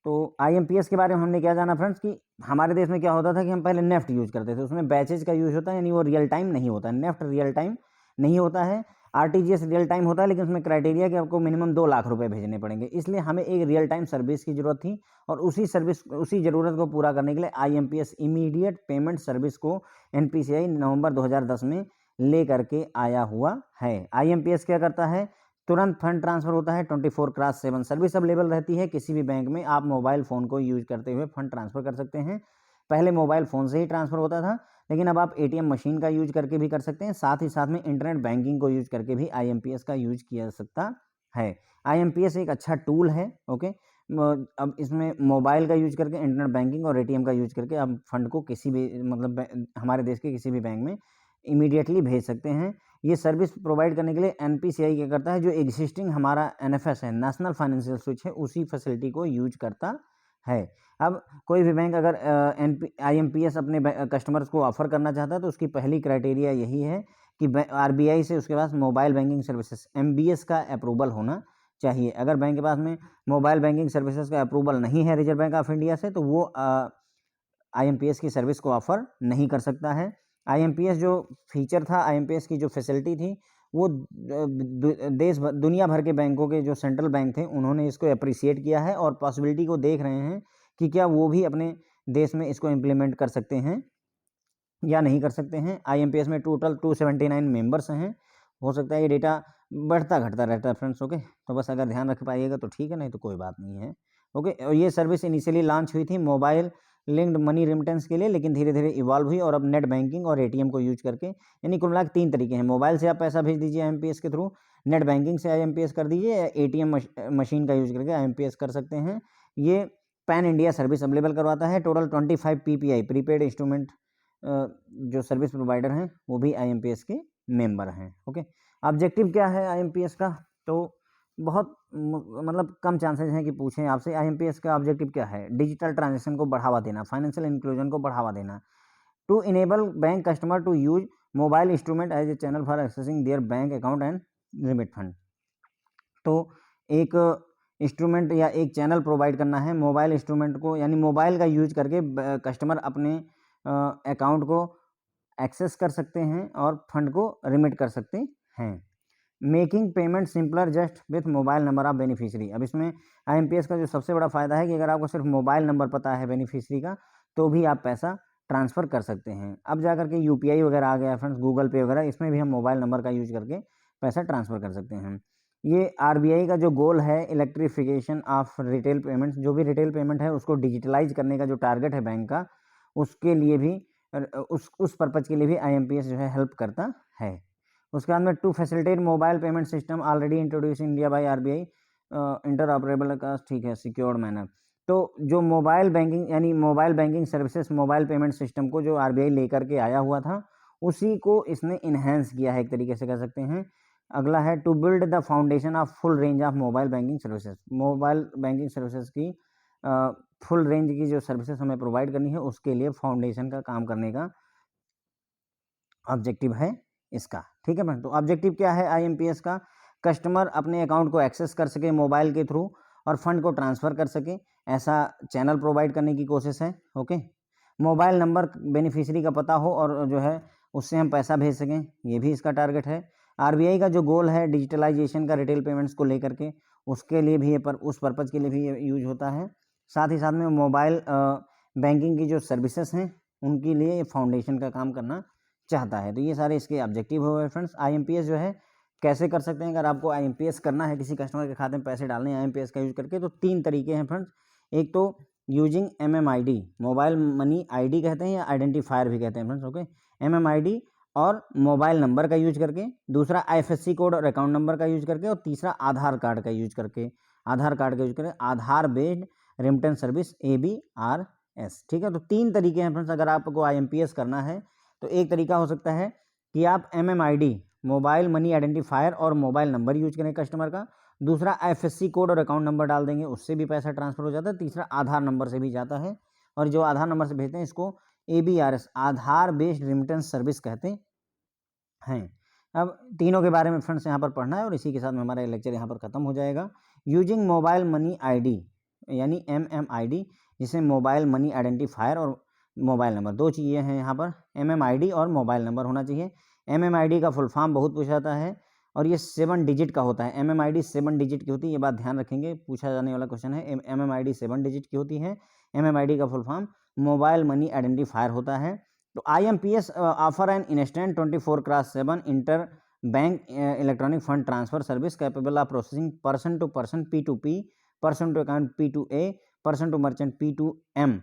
तो IMPS के बारे में हमने क्या जाना फ्रेंड्स कि हमारे देश में क्या होता था कि हम पहले नेफ्ट यूज़ करते थे, उसमें बैचेज का यूज़ होता है, यानी वो रियल टाइम नहीं होता है। नेफ्ट रियल टाइम नहीं होता है, RTGS रियल टाइम होता है, लेकिन उसमें क्राइटेरिया कि आपको मिनिमम 2 लाख रुपए भेजने पड़ेंगे। इसलिए हमें एक रियल टाइम सर्विस की ज़रूरत थी और उसी ज़रूरत को पूरा करने के लिए IMPS इमीडिएट पेमेंट सर्विस को NPCI नवंबर 2010 में ले करके आया हुआ है। IMPS क्या करता है, तुरंत फंड ट्रांसफ़र होता है, 24/7 सर्विस अवेलेबल रहती है। किसी भी बैंक में आप मोबाइल फ़ोन को यूज़ करते हुए फंड ट्रांसफ़र कर सकते हैं। पहले मोबाइल फ़ोन से ही ट्रांसफ़र होता था, लेकिन अब आप ATM मशीन का यूज़ करके भी कर सकते हैं। साथ ही साथ में इंटरनेट बैंकिंग को यूज़ करके भी IMPS का यूज़ किया जा सकता है। IMPS एक अच्छा टूल है। ओके, अब इसमें मोबाइल का यूज़ करके, इंटरनेट बैंकिंग और ATM का यूज़ करके आप फंड को किसी भी मतलब हमारे देश के किसी भी बैंक में इमीडिएटली भेज सकते हैं। ये सर्विस प्रोवाइड करने के लिए NPCI क्या करता है, जो एग्जिस्टिंग हमारा NFS है, नेशनल फाइनेंशियल स्विच है, उसी फैसिलिटी को यूज करता है। अब कोई भी बैंक अगर IMPS अपने कस्टमर्स को ऑफर करना चाहता है तो उसकी पहली क्राइटेरिया यही है कि RBI से उसके पास मोबाइल बैंकिंग सर्विसेज MBS का अप्रूवल होना चाहिए। अगर बैंक के पास में मोबाइल बैंकिंग सर्विसेज का अप्रूवल नहीं है रिजर्व बैंक ऑफ इंडिया से, तो वो IMPS की सर्विस को ऑफर नहीं कर सकता है। IMPS जो फीचर था, IMPS की जो फैसिलिटी थी, वो दुनिया भर के बैंकों के जो सेंट्रल बैंक थे उन्होंने इसको अप्रिशिएट किया है और पॉसिबिलिटी को देख रहे हैं कि क्या वो भी अपने देश में इसको इम्प्लीमेंट कर सकते हैं या नहीं कर सकते हैं। IMPS में टोटल 279 मेंबर्स हैं। हो सकता है ये डेटा बढ़ता घटता रहता है फ्रेंड्स। ओके, तो बस अगर ध्यान रख पाइएगा तो ठीक है, नहीं तो कोई बात नहीं है। ओके, और ये सर्विस इनिशियली लॉन्च हुई थी मोबाइल लिंक्ड मनी रेमिटेंस के लिए, लेकिन धीरे धीरे इवॉल्व हुई और अब नेट बैंकिंग और ATM को यूज करके, यानी कुल मिला के 3 तरीके हैं। मोबाइल से आप पैसा भेज दीजिए IMPS के थ्रू, नेट बैंकिंग से IMPS कर दीजिए, या ATM मशीन का यूज करके IMPS कर सकते हैं। ये पैन इंडिया सर्विस अवेलेबल करवाता है। टोटल 25 PPI प्रीपेड इंस्ट्रूमेंट जो सर्विस प्रोवाइडर हैं वो भी IMPS के मेंबर हैं। ओके, ऑब्जेक्टिव क्या है IMPS का, तो बहुत मतलब कम चांसेस हैं कि पूछें आपसे। IMPS का ऑब्जेक्टिव क्या है, डिजिटल ट्रांजैक्शन को बढ़ावा देना, फाइनेंशियल इंक्लूजन को बढ़ावा देना, to enable bank customer to use mobile instrument as a channel for accessing their bank account and remit fund. तो एक इंस्ट्रूमेंट या एक चैनल प्रोवाइड करना है मोबाइल इंस्ट्रूमेंट को, यानी मोबाइल का यूज करके कस्टमर अपने अकाउंट को एक्सेस कर सकते हैं और फंड को रिमिट कर सकते हैं। Making payment simpler just with mobile number of beneficiary. अब इसमें IMPS का जो सबसे बड़ा फ़ायदा है कि अगर आपको सिर्फ मोबाइल नंबर पता है बेनिफिशियरी का, तो भी आप पैसा ट्रांसफ़र कर सकते हैं। अब जा करके UPI वगैरह आ गया फ्रेंड्स, गूगल पे वगैरह, इसमें भी हम मोबाइल नंबर का यूज करके पैसा ट्रांसफ़र कर सकते हैं। ये RBI का जो गोल है, इलेक्ट्रिफिकेशन ऑफ रिटेल पेमेंट्स, जो भी रिटेल पेमेंट है उसको डिजिटलाइज करने का जो टारगेट है बैंक का, उसके लिए भी उस पर्पज़ के लिए भी IMPS जो है हेल्प करता है। उसके बाद में to facilitate mobile payment system already introduce India by RBI interoperable का, ठीक है, सिक्योर्ड मैनर। तो जो मोबाइल बैंकिंग यानी mobile banking services, mobile payment system को जो RBI लेकर के आया हुआ था, उसी को इसने इन्हेंस किया है, एक तरीके से कह सकते हैं। अगला है to build the foundation of full range of mobile banking services. Mobile banking services की फुल रेंज की जो सर्विसेज हमें प्रोवाइड करनी है, उसके लिए फाउंडेशन का काम करने का ऑब्जेक्टिव है इसका। ठीक है मैम, तो ऑब्जेक्टिव क्या है IMPS का, कस्टमर अपने अकाउंट को एक्सेस कर सके मोबाइल के थ्रू और फंड को ट्रांसफ़र कर सके, ऐसा चैनल प्रोवाइड करने की कोशिश है। ओके, मोबाइल नंबर बेनिफिशियरी का पता हो और जो है उससे हम पैसा भेज सकें, ये भी इसका टारगेट है। आरबीआई का जो गोल है डिजिटलाइजेशन का रिटेल पेमेंट्स को लेकर के, उसके लिए भी ये उस पर्पज़ के लिए भी ये यूज होता है। साथ ही साथ में मोबाइल बैंकिंग की जो सर्विसेज हैं उनके लिए ये फाउंडेशन का काम करना चाहता है। तो ये सारे इसके ऑब्जेक्टिव हो गए फ्रेंड्स। आईएमपीएस जो है कैसे कर सकते हैं, अगर आपको आईएमपीएस करना है, किसी कस्टमर के खाते में पैसे डालने हैं आईएमपीएस का यूज करके, तो 3 तरीके हैं फ्रेंड्स। एक तो using MMID, mobile money ID कहते हैं या आइडेंटिफायर भी कहते हैं फ्रेंड्स, ओके। एमएमआईडी और मोबाइल नंबर का यूज करके, दूसरा आईएफएससी कोड और अकाउंट नंबर का यूज करके, और तीसरा आधार कार्ड का यूज करके, आधार बेस्ड रेमिटेंस सर्विस ABRS, ठीक है। तो 3 तरीके हैं फ्रेंड्स। अगर आपको आईएमपीएस करना है तो एक तरीका हो सकता है कि आप एमएमआईडी, मोबाइल मनी आइडेंटिफायर और मोबाइल नंबर यूज करें कस्टमर का। दूसरा आईएफएससी कोड और अकाउंट नंबर डाल देंगे, उससे भी पैसा ट्रांसफर हो जाता है। तीसरा आधार नंबर से भी जाता है, और जो आधार नंबर से भेजते हैं इसको ABRS, आधार बेस्ड रेमिटेंस सर्विस कहते हैं। अब तीनों के बारे में फ्रेंड्स यहाँ पर पढ़ना है, और इसी के साथ में हमारा लेक्चर यहाँ पर खत्म हो जाएगा। यूजिंग मोबाइल मनी आईडी यानी MMID, जिसे मोबाइल मनी आइडेंटिफायर और मोबाइल नंबर, 2 चीज़ें हैं यहाँ पर, MMID और मोबाइल नंबर होना चाहिए। MMID का फुल फॉर्म बहुत पूछा जाता है, और ये 7 डिजिट का होता है। MMID 7 डिजिट की होती है, ये बात ध्यान रखेंगे, पूछा जाने वाला क्वेश्चन है। MMID 7 डिजिट की होती है। MMID का full form mobile money identifier होता है। तो IMPS offer an instant 24/7 inter bank electronic fund transfer service capable of processing person to person P2P, person to account P2A, person to merchant P2M,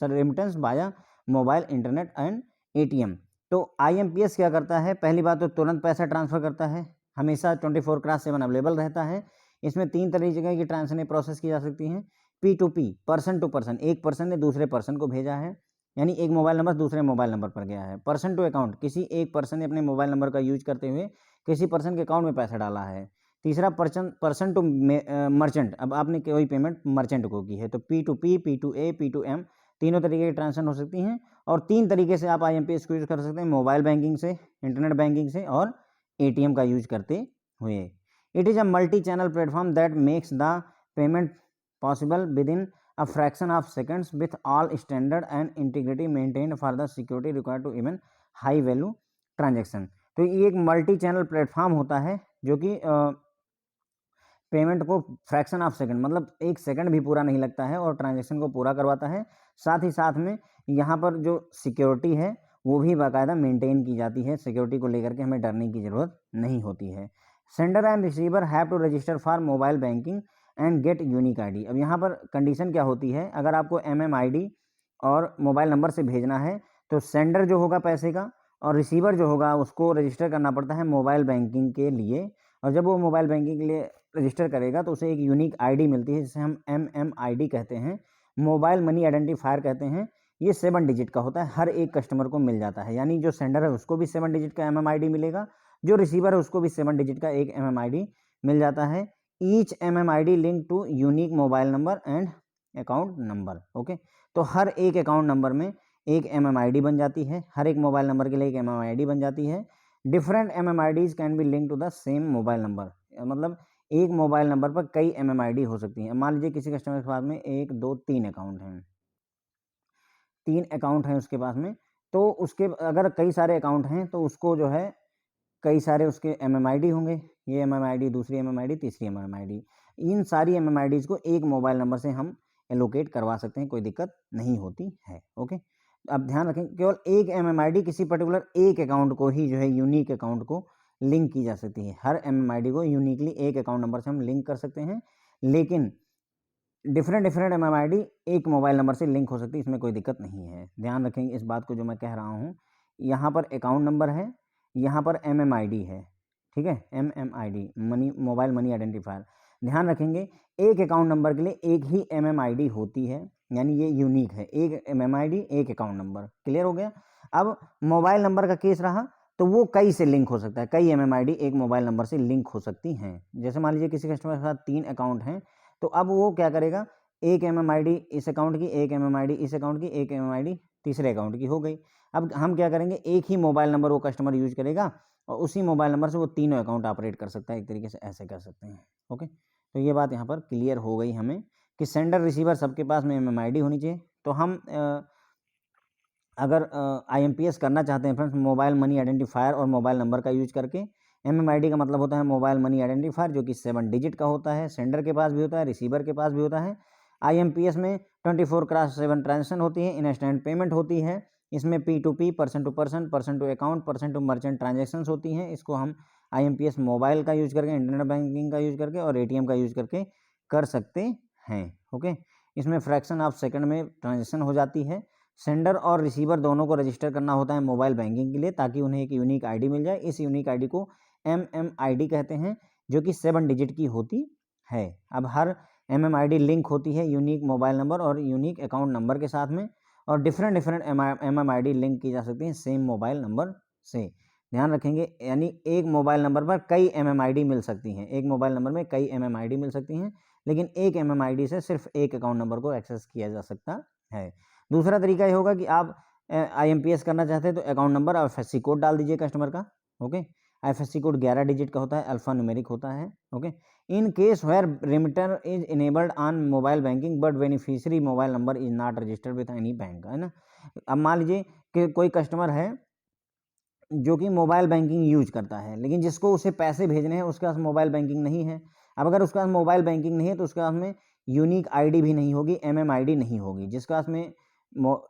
remittance via mobile, internet and ATM। तो IMPS क्या करता है, पहली बात तो तुरंत पैसा transfer करता है, हमेशा 24/7 अवेलेबल रहता है। इसमें 3 तरीके की ट्रांजेक्शन प्रोसेस की जा सकती हैं। P2P, पर्सन टू पर्सन, एक पर्सन ने दूसरे पर्सन को भेजा है, यानी एक मोबाइल नंबर दूसरे मोबाइल नंबर पर गया है। पर्सन टू अकाउंट, किसी एक पर्सन ने अपने मोबाइल नंबर का यूज करते हुए किसी पर्सन के अकाउंट में पैसा डाला है। तीसरा पर्सन टू मर्चेंट, अब आपने कोई पेमेंट मर्चेंट को की है, तो P2P, P2A, P2M, तीनों तरीके की ट्रांजेक्शन हो सकती हैं। और 3 तरीके से आप IMPS को यूज कर सकते हैं, मोबाइल बैंकिंग से, इंटरनेट बैंकिंग से, और ATM का यूज करते हुए। It is a multi channel platform that makes the payment possible with in a fraction of seconds with all standard and integrity maintained for the security required to even high value transaction। तो ये एक multi channel platform होता है जो कि payment को fraction of second, मतलब 1 second भी पूरा नहीं लगता है, और ट्रांजैक्शन को पूरा करवाता है। साथ ही साथ में यहाँ पर जो सिक्योरिटी है वो भी बाकायदा मेंटेन की जाती है। सिक्योरिटी को लेकर के हमें डरने की ज़रूरत नहीं होती है। Sender and receiver have to register for mobile banking and get unique ID. अब यहाँ पर कंडीशन क्या होती है, अगर आपको MMID और मोबाइल नंबर से भेजना है तो सेंडर जो होगा पैसे का और रिसीवर जो होगा उसको रजिस्टर करना पड़ता है मोबाइल बैंकिंग के लिए, और जब वो मोबाइल बैंकिंग के लिए रजिस्टर करेगा तो उसे एक यूनिक आईडी मिलती है जिसे हम MMID कहते हैं, मोबाइल मनी आइडेंटिफायर कहते हैं। ये 7 डिजिट का होता है, हर एक कस्टमर को मिल जाता है, यानी जो सेंडर है उसको भी 7 डिजिट का MMID मिलेगा, जो रिसीवर है उसको भी 7 डिजिट का एक MMID मिल जाता है। Each MMID link to unique mobile number and account number, okay. तो हर एक अकाउंट नंबर में एक MMID बन जाती है, हर एक मोबाइल नंबर के लिए एक MMID बन जाती है। Different MMIDs can be link to the same mobile number, मतलब एक मोबाइल नंबर पर कई MMID हो सकती हैं। मान लीजिए किसी कस्टमर के पास में 1, 2, 3 अकाउंट हैं, 3 अकाउंट हैं उसके पास में, तो उसके अगर कई सारे अकाउंट हैं तो उसको जो है कई सारे उसके MMID होंगे, ये MMID, दूसरी MMID, तीसरी MMID, इन सारी MMIDs को एक मोबाइल नंबर से हम एलोकेट करवा सकते हैं, कोई दिक्कत नहीं होती है, ओके। अब ध्यान रखें, केवल एक MMID किसी पर्टिकुलर एक अकाउंट को ही जो है यूनिक अकाउंट को लिंक की जा सकती है। हर MMID को यूनिकली एक अकाउंट नंबर से हम लिंक कर सकते हैं, लेकिन डिफरेंट MMID एक मोबाइल नंबर से लिंक हो सकती है, इसमें कोई दिक्कत नहीं है। ध्यान रखेंगे इस बात को जो मैं कह रहा हूँ। यहाँ पर अकाउंट नंबर है, यहाँ पर MMID है, ठीक है, MMID money, mobile money identifier. ध्यान रखेंगे एक अकाउंट नंबर के लिए एक ही MMID होती है, यानी ये यूनिक है, एक MMID एक अकाउंट नंबर। क्लियर हो गया। अब मोबाइल नंबर का केस रहा तो वो कई से लिंक हो सकता है, कई MMID एक मोबाइल नंबर से लिंक हो सकती हैं। जैसे मान लीजिए किसी कस्टमर के साथ 3 अकाउंट हैं, तो अब वो क्या करेगा, एक MMID इस अकाउंट की, एक MMID इस अकाउंट की, एक MMID तीसरे अकाउंट की हो गई। अब हम क्या करेंगे, एक ही मोबाइल नंबर वो कस्टमर यूज करेगा और उसी मोबाइल नंबर से वो तीनों अकाउंट ऑपरेट कर सकता है, एक तरीके से ऐसे कर सकते हैं, ओके। तो ये बात यहाँ पर क्लियर हो गई हमें कि सेंडर रिसीवर सबके पास में MMID होनी चाहिए। तो हम अगर IMPS करना चाहते हैं फ्रेंड्स मोबाइल मनी आइडेंटिफायर और मोबाइल नंबर का यूज करके, MMID का मतलब होता है मोबाइल मनी आइडेंटिफायर, जो कि 7 डिजिट का होता है। सेंडर के पास भी होता है, रिसीवर के पास भी होता है। IMPS में 24x7 ट्रांजेक्शन होती है, इंस्टेंट पेमेंट होती है। इसमें P2P, person to person, person to account, person to merchant transactions होती हैं। इसको हम IMPS मोबाइल का यूज करके, इंटरनेट बैंकिंग का यूज करके और ATM का यूज करके कर सकते हैं। ओके, इसमें फ्रैक्शन ऑफ सेकंड में ट्रांजेक्शन हो जाती है। सेंडर और रिसीवर दोनों को रजिस्टर करना होता है मोबाइल बैंकिंग के लिए, ताकि उन्हें एक यूनिक आईडी मिल जाए। इस यूनिक आईडी को MMID कहते हैं, जो कि 7 डिजिट की होती है। अब हर MMID लिंक होती है यूनिक मोबाइल नंबर और यूनिक अकाउंट नंबर के साथ में, और डिफरेंट MMID लिंक की जा सकती हैं सेम मोबाइल नंबर से। ध्यान रखेंगे, यानी एक मोबाइल नंबर पर कई MMID मिल सकती हैं, एक मोबाइल नंबर में कई MMID मिल सकती हैं, लेकिन एक MMID से सिर्फ एक अकाउंट नंबर को एक्सेस किया जा सकता है। दूसरा तरीका ये होगा कि आप IMPS करना चाहते हैं तो अकाउंट नंबर और IFSC कोड डाल दीजिए कस्टमर का। ओके, IFSC कोड 11 डिजिट का होता है, अल्फा न्यूमेरिक होता है। Okay, in case where remitter is enabled on mobile banking but beneficiary mobile number is not registered with any bank, है ना। अब मान लीजिए कि कोई कस्टमर है जो कि मोबाइल बैंकिंग यूज करता है, लेकिन जिसको उसे पैसे भेजने हैं उसके पास मोबाइल बैंकिंग नहीं है। अब अगर उसके पास मोबाइल बैंकिंग नहीं है तो उसके पास में यूनिक आईडी भी नहीं होगी, MMID नहीं होगी, जिसके पास में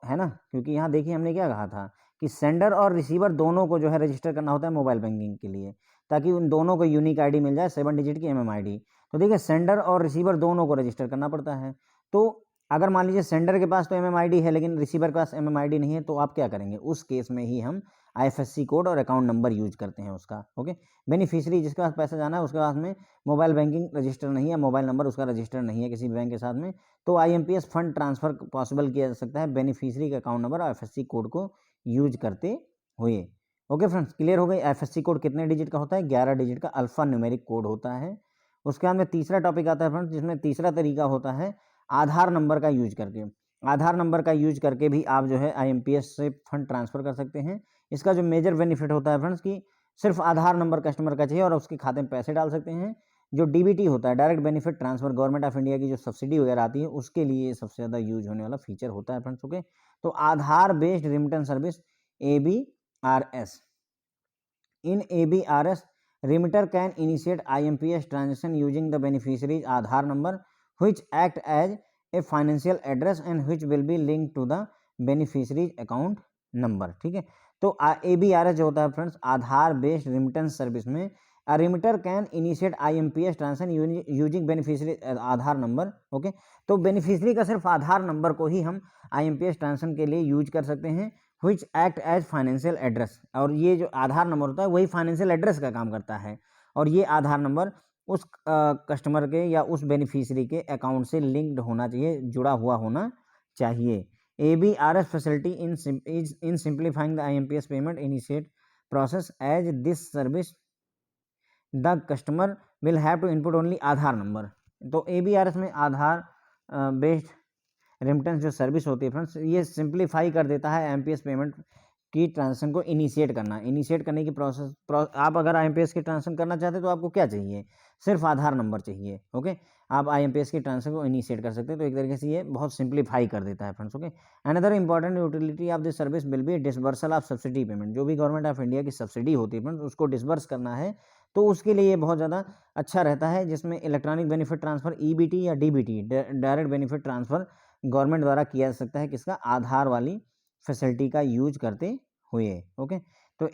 है ना, क्योंकि यहाँ देखिए हमने क्या कहा था कि सेंडर और रिसीवर दोनों को जो है रजिस्टर करना होता है मोबाइल बैंकिंग के लिए, ताकि उन दोनों को यूनिक आईडी मिल जाए, 7 डिजिट की MMID। तो देखिए सेंडर और रिसीवर दोनों को रजिस्टर करना पड़ता है। तो अगर मान लीजिए सेंडर के पास तो MMID है लेकिन रिसीवर के पास MMID नहीं है, तो आप क्या करेंगे, उस केस में ही हम IFSC कोड और अकाउंट नंबर यूज करते हैं उसका। ओके, बेनिफिशियरी जिसके पास पैसा जाना है उसके पास में मोबाइल बैंकिंग रजिस्टर नहीं है, मोबाइल नंबर उसका रजिस्टर नहीं है किसी बैंक के साथ में, तो IMPS फंड ट्रांसफर पॉसिबल किया जा सकता है बेनिफिशियरी के अकाउंट नंबर और IFSC कोड को यूज करते हुए। ओके फ्रेंड्स, क्लियर हो गई। IFSC कोड कितने डिजिट का होता है, 11 डिजिट का अल्फा न्यूमेरिक कोड होता है। उसके बाद में तीसरा टॉपिक आता है फ्रेंड्स, जिसमें तीसरा तरीका होता है आधार नंबर का यूज करके। आधार नंबर का यूज करके भी आप जो है IMPS से फंड ट्रांसफर कर सकते हैं। इसका जो मेजर बेनिफिट होता है फ्रेंड्स कि सिर्फ आधार नंबर कस्टमर का चाहिए और उसके खाते में पैसे डाल सकते हैं। जो DBT होता है, direct benefit transfer, government of India की जो सब्सिडी वगैरह आती है उसके लिए सबसे ज़्यादा यूज होने वाला फीचर होता है फ्रेंड्स। ओके, तो Aadhaar based remittance service ABRS। In ABRS, remitter can initiate IMPS transaction using the beneficiary's Aadhaar number, which act as a financial address and which will be linked to the beneficiary's account number। ठीक है, तो ABRS जो होता है friends, Aadhaar based remittance service में remitter can initiate IMPS transaction using beneficiary Aadhaar number. Okay, तो beneficiary का सिर्फ आधार नंबर को ही हम IMPS ट्रांजेक्शन के लिए यूज कर सकते हैं, which act as financial address. और ये जो आधार नंबर होता है वही फाइनेंशियल एड्रेस का काम करता है, और ये आधार नंबर उस कस्टमर के या उस बेनिफिशियरी के अकाउंट से लिंक्ड होना चाहिए, जुड़ा हुआ होना चाहिए। ABRS facility in simplifying the IMPS payment initiate process as this service the customer will have to input only Aadhaar number. तो ABRS में आधार बेस्ड रेमिटेंस जो सर्विस होती है फ्रेंड्स, ये सिंप्लीफाई कर देता है IMPS पेमेंट की ट्रांजेक्शन को इनिशिएट करना। इनिशिएट करने की आप अगर IMPS की ट्रांजेक्शन करना चाहते हैं तो आपको क्या चाहिए, सिर्फ आधार नंबर चाहिए। ओके, आप IMPS की ट्रांजेक्शन को इनिशिएट कर सकते हैं। तो एक तरीके से ये बहुत सिंप्लीफाई कर देता है friends. Okay, another important utility of this service will be disbursal of subsidy payment. जो भी गवर्नमेंट ऑफ इंडिया की सब्सिडी होती है फ्रेंड्स, उसको डिसबर्स करना है तो उसके लिए ये बहुत ज़्यादा अच्छा रहता है, जिसमें इलेक्ट्रॉनिक बेनिफिट ट्रांसफर EBT या DBT, direct benefit transfer government द्वारा किया जा सकता है, किसका, आधार वाली फैसिलिटी का यूज करते हुए। ओके, तो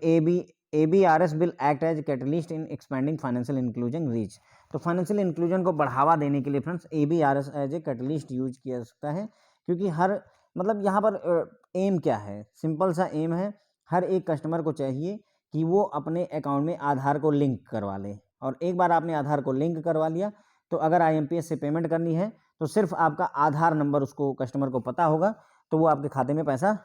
ABRS will act as catalyst in expanding financial inclusion reach. तो फाइनेंशियल इंक्लूजन को बढ़ावा देने के लिए friends ABRS as a catalyst use किया जा सकता है, क्योंकि हर मतलब यहाँ पर एम क्या है, सिंपल सा एम है, हर एक कस्टमर को चाहिए कि वो अपने अकाउंट में आधार को लिंक करवा ले, और एक बार आपने आधार को लिंक करवा लिया तो अगर IMPS से पेमेंट करनी है तो सिर्फ आपका आधार नंबर उसको कस्टमर को पता होगा तो वो आपके खाते में पैसा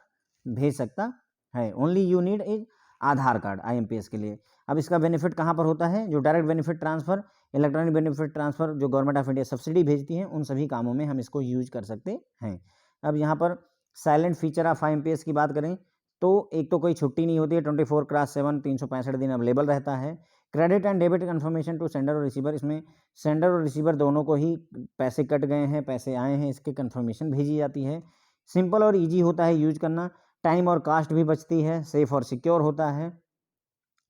भेज सकता है। Only you need is Aadhaar card IMPS के लिए। अब इसका बेनिफिट कहाँ पर होता है, जो direct benefit transfer, electronic benefit transfer जो गवर्नमेंट ऑफ इंडिया सब्सिडी भेजती है, उन सभी कामों में हम इसको यूज कर सकते हैं। अब यहाँ पर साइलेंट फीचर ऑफ IMPS की बात करें तो एक तो कोई छुट्टी नहीं होती है, 24/7 365 दिन अवेलेबल रहता है। Credit and debit confirmation to sender और रिसीवर, इसमें सेंडर और रिसीवर दोनों को ही पैसे कट गए हैं, पैसे आए हैं, इसके कन्फर्मेशन भेजी जाती है। सिंपल और इजी होता है यूज करना, टाइम और कास्ट भी बचती है, सेफ और सिक्योर होता है।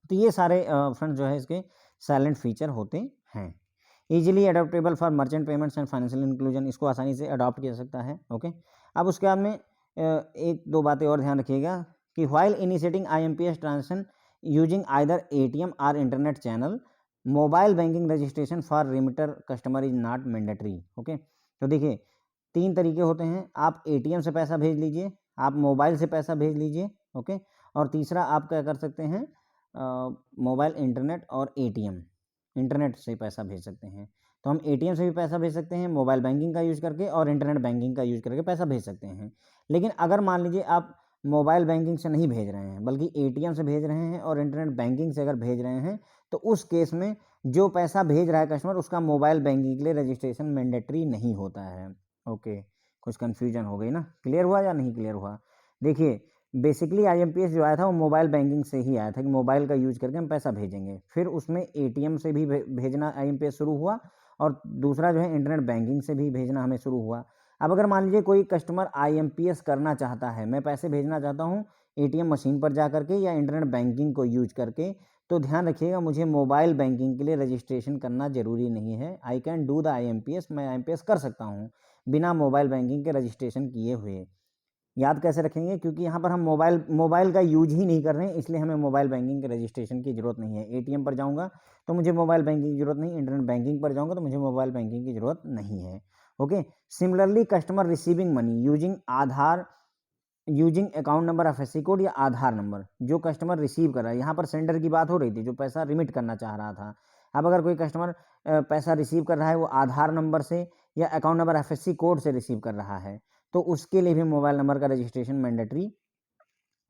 तो ये सारे फ्रेंड्स जो है इसके साइलेंट फीचर होते हैं। Easily adaptable for merchant payments and financial inclusion, इसको आसानी से अडॉप्ट किया जा सकता है। ओके, अब उसके बाद में एक दो बातें और ध्यान रखिएगा कि while initiating IMPS transaction using either ATM और internet channel, mobile banking registration for remitter customer is not mandatory. Okay, तो देखिए 3 तरीके होते हैं, आप ATM से पैसा भेज लीजिए, आप मोबाइल से पैसा भेज लीजिए। ओके, और तीसरा आप क्या कर सकते हैं, मोबाइल, इंटरनेट और ATM, इंटरनेट से पैसा भेज सकते हैं। तो हम ATM से भी पैसा भेज सकते हैं, मोबाइल बैंकिंग का यूज़ करके और इंटरनेट बैंकिंग का यूज़ करके पैसा भेज सकते हैं। लेकिन अगर मान लीजिए आप मोबाइल बैंकिंग से नहीं भेज रहे हैं बल्कि ATM से भेज रहे हैं और इंटरनेट बैंकिंग से अगर भेज रहे हैं, तो उस केस में जो पैसा भेज रहा है कस्टमर, उसका मोबाइल बैंकिंग के लिए रजिस्ट्रेशन मैंडेटरी नहीं होता है। ओके, कुछ कन्फ्यूजन हो गई ना, क्लियर हुआ या नहीं क्लियर हुआ? देखिए बेसिकली IMPS जो आया था वो मोबाइल बैंकिंग से ही आया था कि मोबाइल का यूज़ करके हम पैसा भेजेंगे। फिर उसमें ATM से भी भेजना IMPS शुरू हुआ और दूसरा जो है इंटरनेट बैंकिंग से भी भेजना हमें शुरू हुआ। अब अगर मान लीजिए कोई कस्टमर IMPS करना चाहता है, मैं पैसे भेजना चाहता हूँ ATM मशीन पर जा करके या इंटरनेट बैंकिंग को यूज करके, तो ध्यान रखिएगा मुझे मोबाइल बैंकिंग के लिए रजिस्ट्रेशन करना ज़रूरी नहीं है। I can do the IMPS, मैं IMPS कर सकता हूँ बिना मोबाइल बैंकिंग के रजिस्ट्रेशन किए हुए। याद कैसे रखेंगे, क्योंकि यहाँ पर हम मोबाइल का यूज ही नहीं कर रहे हैं, इसलिए हमें मोबाइल बैंकिंग के रजिस्ट्रेशन की ज़रूरत नहीं है। ATM पर जाऊँगा तो मुझे मोबाइल बैंकिंग की ज़रूरत नहीं, इंटरनेट बैंकिंग पर जाऊँगा तो मुझे मोबाइल बैंकिंग की ज़रूरत नहीं है। Okay, similarly customer receiving money using account number FSC code या आधार नंबर, जो कस्टमर रिसीव कर रहा है, यहाँ पर सेंडर की बात हो रही थी जो पैसा रिमिट करना चाह रहा था। अब अगर कोई कस्टमर पैसा रिसीव कर रहा है वो आधार नंबर से या अकाउंट नंबर FSC कोड से रिसीव कर रहा है, तो उसके लिए भी मोबाइल नंबर का रजिस्ट्रेशन मैंडेटरी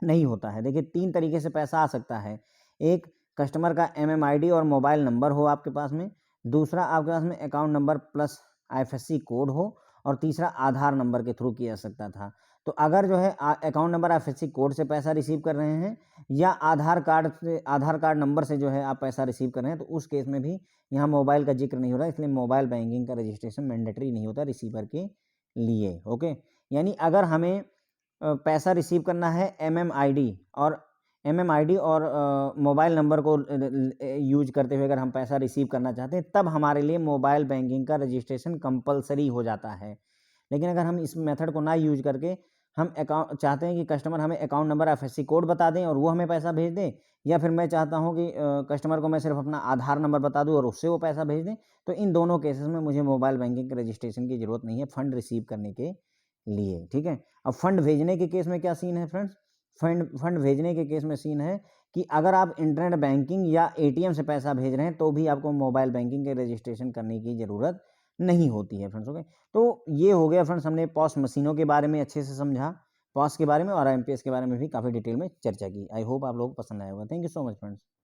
नहीं होता है। देखिए 3 तरीके से पैसा आ सकता है। एक, कस्टमर का MMID और मोबाइल नंबर हो आपके पास में, दूसरा आपके पास में account number plus IFSC code हो और तीसरा आधार नंबर के थ्रू किया जा सकता था। तो अगर जो है अकाउंट नंबर IFSC कोड से पैसा रिसीव कर रहे हैं या आधार कार्ड नंबर से जो है आप पैसा रिसीव कर रहे हैं, तो उस केस में भी यहाँ मोबाइल का जिक्र नहीं हो रहा है, इसलिए मोबाइल बैंकिंग का रजिस्ट्रेशन मैंडेटरी नहीं होता रिसीवर के लिए। ओके, यानी अगर हमें पैसा रिसीव करना है MMID और मोबाइल नंबर को यूज करते हुए अगर हम पैसा रिसीव करना चाहते हैं, तब हमारे लिए मोबाइल बैंकिंग का रजिस्ट्रेशन कंपलसरी हो जाता है। लेकिन अगर हम इस मेथड को ना यूज करके हम अकाउंट चाहते हैं कि कस्टमर हमें अकाउंट नंबर FSC कोड बता दें और वो हमें पैसा भेज दें, या फिर मैं चाहता हूं कि कस्टमर को मैं सिर्फ अपना आधार नंबर बता दूं और उससे वो पैसा भेज दें, तो इन दोनों केसेस में मुझे मोबाइल बैंकिंग के रजिस्ट्रेशन की ज़रूरत नहीं है फंड रिसीव करने के लिए। ठीक है, अब फंड भेजने के केस में क्या सीन है फ्रेंड्स? फंड भेजने के केस में सीन है कि अगर आप इंटरनेट बैंकिंग या ATM से पैसा भेज रहे हैं तो भी आपको मोबाइल बैंकिंग के रजिस्ट्रेशन करने की ज़रूरत नहीं होती है फ्रेंड्स। ओके, तो ये हो गया फ्रेंड्स, हमने पॉस मशीनों के बारे में अच्छे से समझा, पॉस के बारे में और IMPS के बारे में भी काफ़ी डिटेल में चर्चा की। आई होप आप लोगों को पसंद आया होगा। Thank you so much friends.